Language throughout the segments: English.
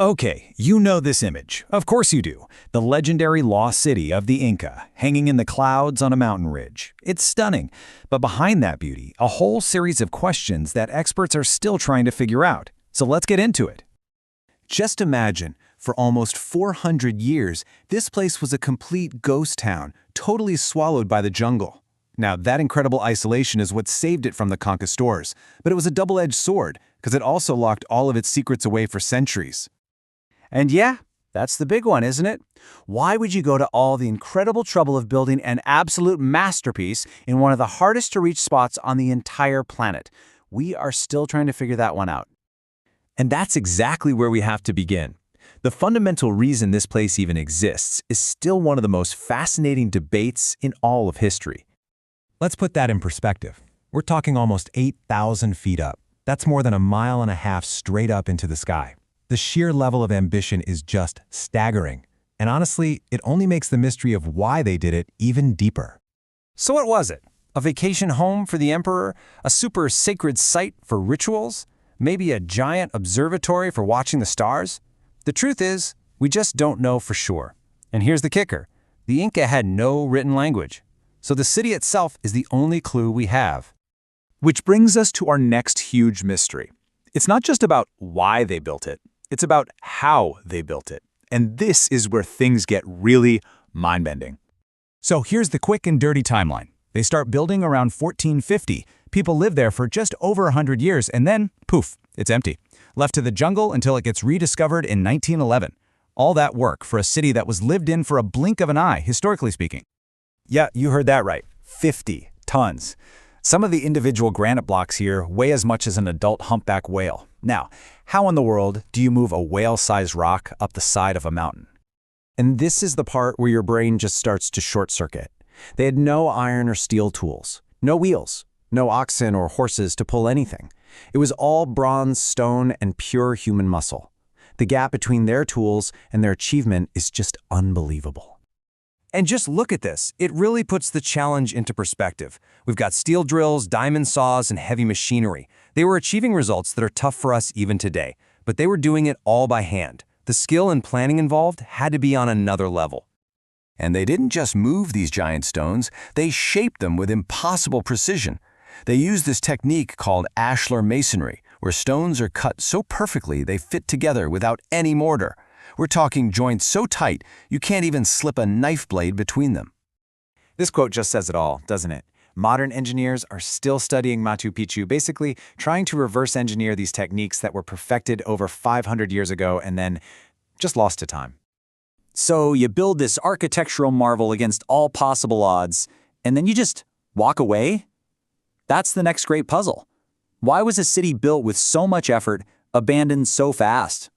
Okay, you know this image. Of course you do. The legendary lost city of the Inca, hanging in the clouds on a mountain ridge. It's stunning. But behind that beauty, a whole series of questions that experts are still trying to figure out. So let's get into it. Just imagine, for almost 400 years, this place was a complete ghost town, totally swallowed by the jungle. Now, that incredible isolation is what saved it from the conquistadors, but it was a double-edged sword, because it also locked all of its secrets away for centuries. And yeah, that's the big one, isn't it? Why would you go to all the incredible trouble of building an absolute masterpiece in one of the hardest-to-reach spots on the entire planet? We are still trying to figure that one out. And that's exactly where we have to begin. The fundamental reason this place even exists is still one of the most fascinating debates in all of history. Let's put that in perspective. We're talking almost 8,000 feet up. That's more than a mile and a half straight up into the sky. The sheer level of ambition is just staggering. And honestly, it only makes the mystery of why they did it even deeper. So what was it? A vacation home for the emperor? A super sacred site for rituals? Maybe a giant observatory for watching the stars? The truth is, we just don't know for sure. And here's the kicker. The Inca had no written language. So the city itself is the only clue we have. Which brings us to our next huge mystery. It's not just about why they built it. It's about how they built it. And this is where things get really mind-bending. So here's the quick and dirty timeline. They start building around 1450. People live there for just over 100 years, and then, poof, it's empty. Left to the jungle until it gets rediscovered in 1911. All that work for a city that was lived in for a blink of an eye, historically speaking. Yeah, you heard that right. 50 tons. Some of the individual granite blocks here weigh as much as an adult humpback whale. Now, how in the world do you move a whale-sized rock up the side of a mountain? And this is the part where your brain just starts to short-circuit. They had no iron or steel tools, no wheels, no oxen or horses to pull anything. It was all bronze, stone, and pure human muscle. The gap between their tools and their achievement is just unbelievable. And just look at this. It really puts the challenge into perspective. We've got steel drills, diamond saws, and heavy machinery. They were achieving results that are tough for us even today, but they were doing it all by hand. The skill and planning involved had to be on another level. And they didn't just move these giant stones, they shaped them with impossible precision. They used this technique called ashlar masonry, where stones are cut so perfectly they fit together without any mortar. We're talking joints so tight, you can't even slip a knife blade between them. This quote just says it all, doesn't it? Modern engineers are still studying Machu Picchu, basically trying to reverse engineer these techniques that were perfected over 500 years ago and then just lost to time. So you build this architectural marvel against all possible odds, and then you just walk away? That's the next great puzzle. Why was a city built with so much effort abandoned so fast?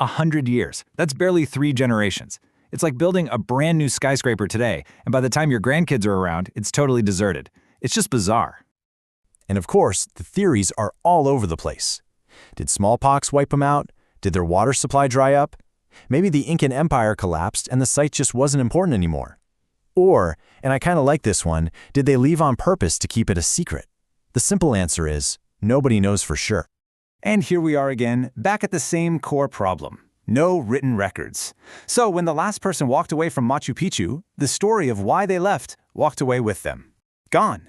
100 years. That's barely 3 generations. It's like building a brand new skyscraper today, and by the time your grandkids are around, it's totally deserted. It's just bizarre. And of course, the theories are all over the place. Did smallpox wipe them out? Did their water supply dry up? Maybe the Incan Empire collapsed and the site just wasn't important anymore. Or, and I kind of like this one, did they leave on purpose to keep it a secret? The simple answer is, nobody knows for sure. And here we are again, back at the same core problem. No written records. So when the last person walked away from Machu Picchu, the story of why they left walked away with them. Gone.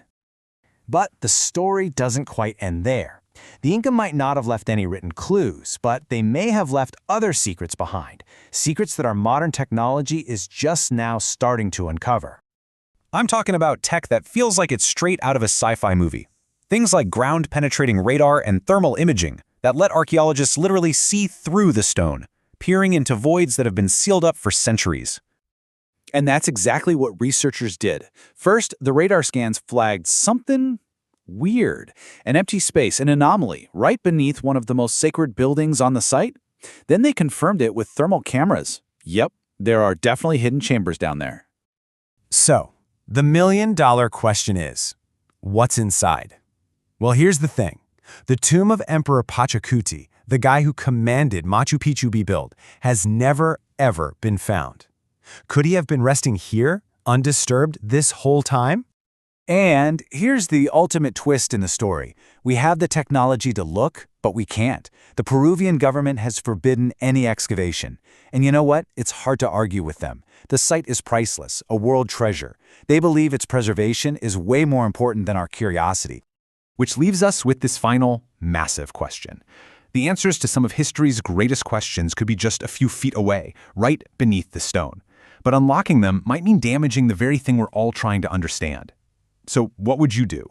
But the story doesn't quite end there. The Inca might not have left any written clues, but they may have left other secrets behind. Secrets that our modern technology is just now starting to uncover. I'm talking about tech that feels like it's straight out of a sci-fi movie. Things like ground-penetrating radar and thermal imaging that let archaeologists literally see through the stone, peering into voids that have been sealed up for centuries. And that's exactly what researchers did. First, the radar scans flagged something weird, an empty space, an anomaly, right beneath one of the most sacred buildings on the site. Then they confirmed it with thermal cameras. Yep, there are definitely hidden chambers down there. So, the million-dollar question is, what's inside? Well, here's the thing. The tomb of Emperor Pachacuti, the guy who commanded Machu Picchu be built, has never, ever been found. Could he have been resting here, undisturbed, this whole time? And here's the ultimate twist in the story. We have the technology to look, but we can't. The Peruvian government has forbidden any excavation. And you know what? It's hard to argue with them. The site is priceless, a world treasure. They believe its preservation is way more important than our curiosity. Which leaves us with this final, massive question. The answers to some of history's greatest questions could be just a few feet away, right beneath the stone. But unlocking them might mean damaging the very thing we're all trying to understand. So what would you do?